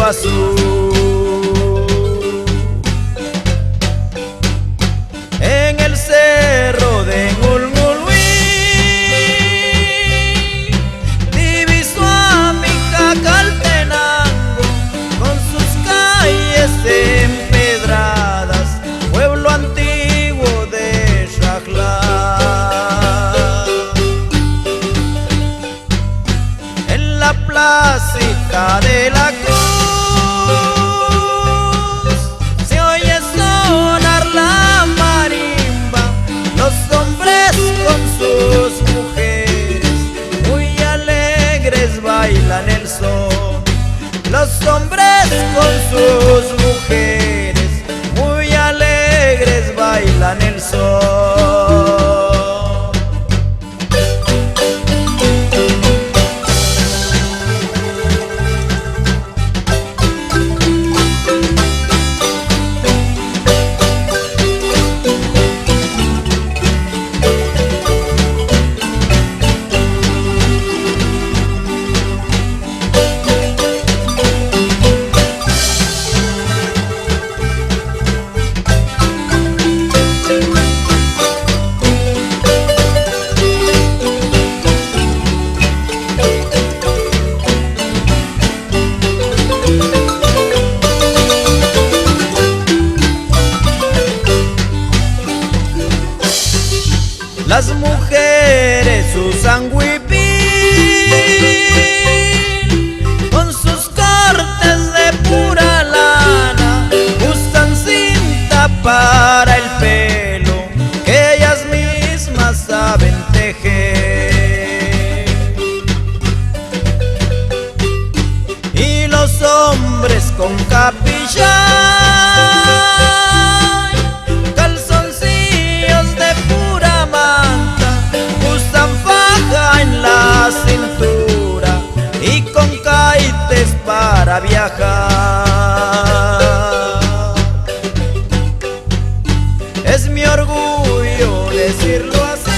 Azul. En el cerro de Ngulngulwi diviso a mi Cacaltenango con sus calles empedradas, pueblo antiguo de Xajla. En la placita de la Cruz se oye sonar la marimba, los hombres con sus mujeres muy alegres bailan el son. Los hombres con sus mujeres muy alegres bailan el son. Las mujeres usan huipil con sus cortes de pura lana, usan cinta para el pelo que ellas mismas saben tejer. Y los hombres con capilla, cintura y con caites para viajar. Es mi orgullo decirlo así.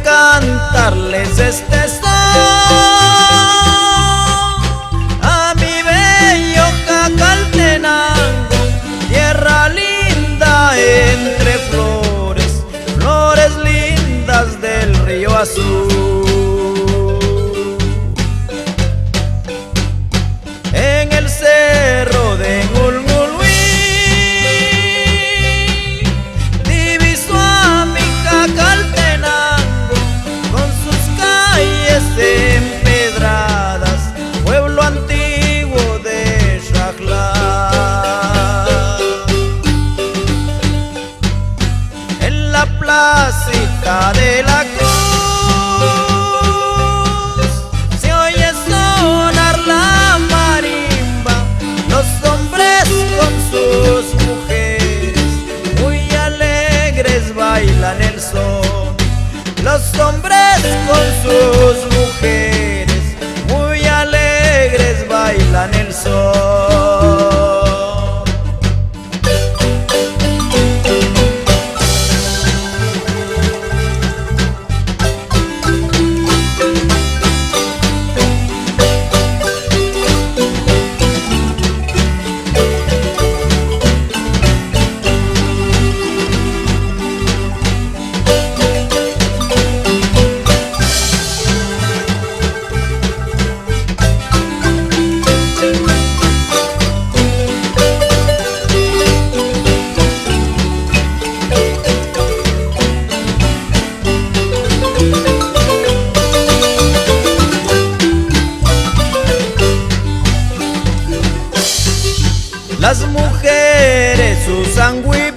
Cantarles este son a mi bello Cacaltenango, tierra linda entre flores, flores lindas del río Azul. En el cerro de Ngulngulwi diviso a mi Cacaltenango empedradas, pueblo antiguo de Xajla. En la placita de la Cruz se oye sonar la marimba, los hombres con sus mujeres muy alegres bailan el son. Los hombres con sus mujeres muy alegres bailan el son. Las mujeres usan huipil